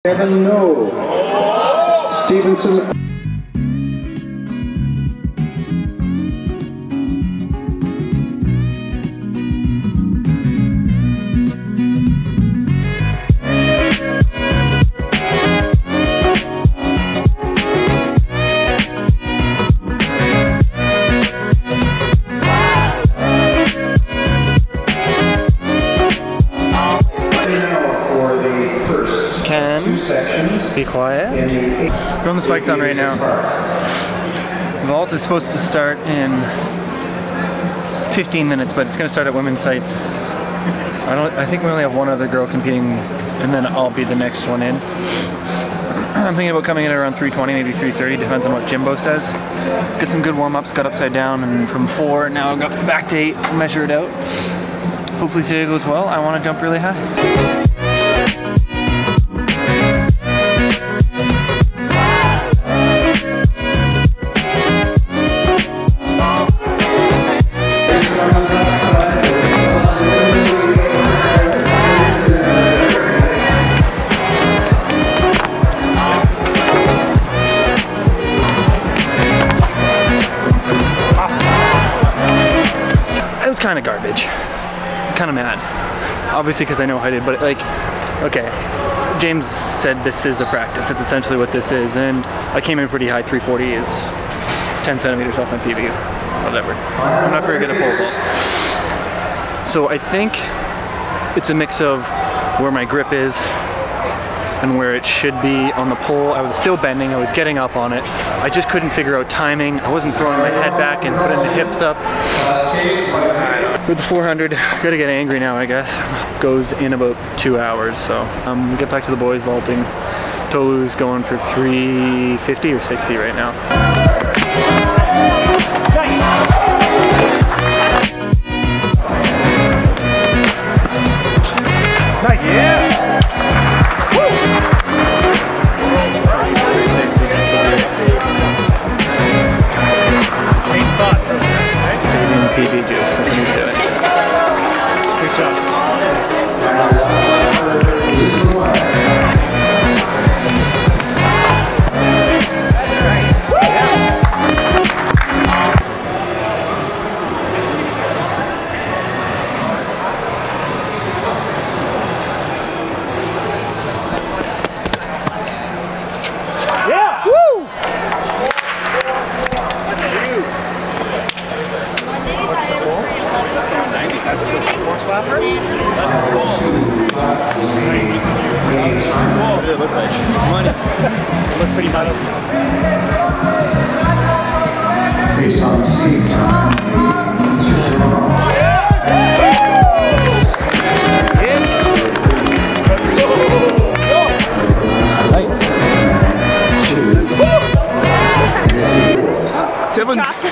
Kevin No. Stevenson. Be quiet. Throwing the spikes on right now. Vault is supposed to start in 15 minutes, but it's going to start at women's sights. I think we only have one other girl competing, and then I'll be the next one in. I'm thinking about coming in at around 3:20, maybe 3:30, depends on what Jimbo says. Get some good warm-ups, got upside down, and from 4, now I've got back to 8, measure it out. Hopefully today goes well. I want to jump really high. It was kind of garbage. Kind of mad. Obviously because I know how I did, but like, okay. James said this is a practice. That's essentially what this is, and I came in pretty high. 340 is 10 centimeters off my PB. Whatever. I'm not very good at pole vault. So I think it's a mix of where my grip is and where it should be on the pole. I was still bending, I was getting up on it. I just couldn't figure out timing. I wasn't throwing my head back and putting the hips up. With the 400, gotta get angry now, I guess. Goes in about 2 hours, so get back to the boys vaulting. Tolu's going for 350 or 60 right now. Nice. Yeah. Same thought process, right? Saving the PB juice, that's what he's doing. Good job. Yeah! Woo! That's the four slapper? What did it look like? Money. It looked pretty hot. Based on the seat time,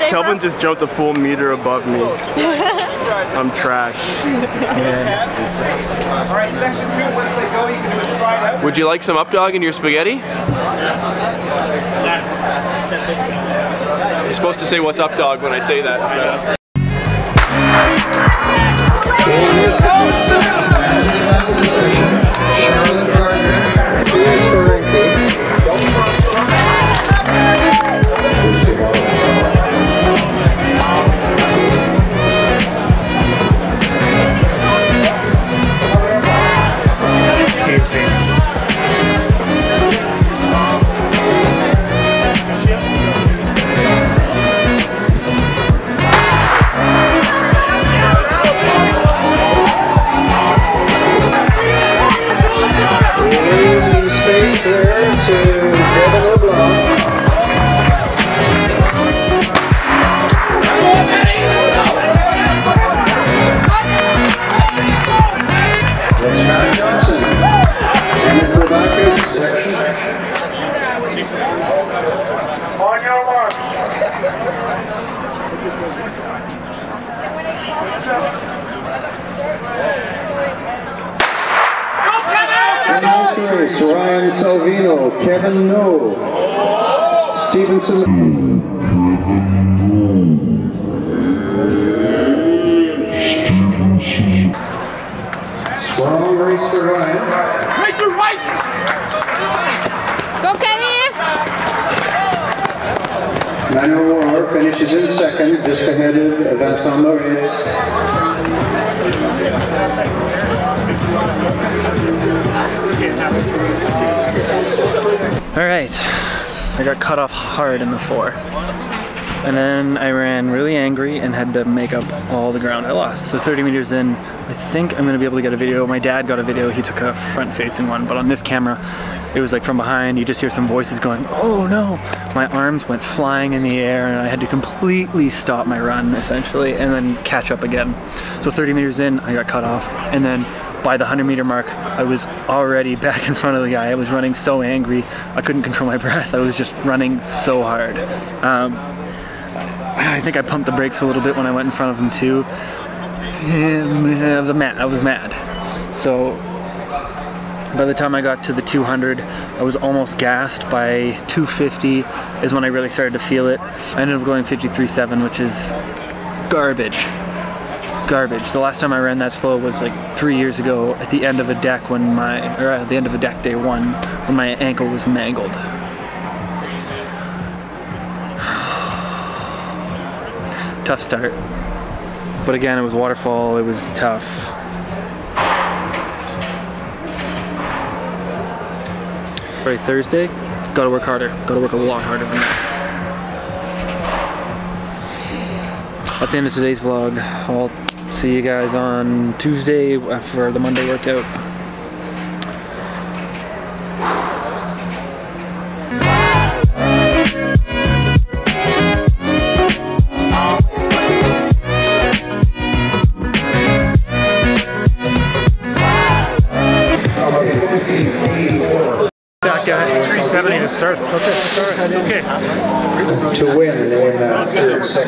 Telvin just jumped a full meter above me. I'm trash. All right, section 2, once they go, you can do a stride out. Would you like some up dog in your spaghetti? You're supposed to say what's up dog when I say that. there to Devin LeBlanc. That's Matt Johnson. And the Quebec's section. On your mark. Announcers Ryan Salvino, Kevin No, Stevenson. Strong race for Ryan. Right to right! Go, Kevin! Manuel War finishes in second, just ahead of Vincent Moritz. All right, I got cut off hard in the 4. And then I ran really angry and had to make up all the ground I lost. So 30 meters in, I think I'm gonna be able to get a video. My dad got a video, he took a front-facing one, but on this camera, it was like from behind, you just hear some voices going, oh no! My arms went flying in the air and I had to completely stop my run, essentially, and then catch up again. So 30 meters in, I got cut off, and then by the 100-meter mark, I was already back in front of the guy. I was running so angry, I couldn't control my breath. I was just running so hard. I think I pumped the brakes a little bit when I went in front of him too. I was mad. So by the time I got to the 200, I was almost gassed. By 250 is when I really started to feel it. I ended up going 53.7, which is garbage. Garbage. The last time I ran that slow was like 3 years ago at the end of a deck at the end of a deck day 1 when my ankle was mangled. Tough start. But again, it was Waterfall, it was tough. Alright, Thursday, gotta work harder. Gotta work a lot harder than that. That's the end of today's vlog. I'll see you guys on Tuesday for the Monday workout. That guy, 370 to start. Okay, all right, okay. To win in third second.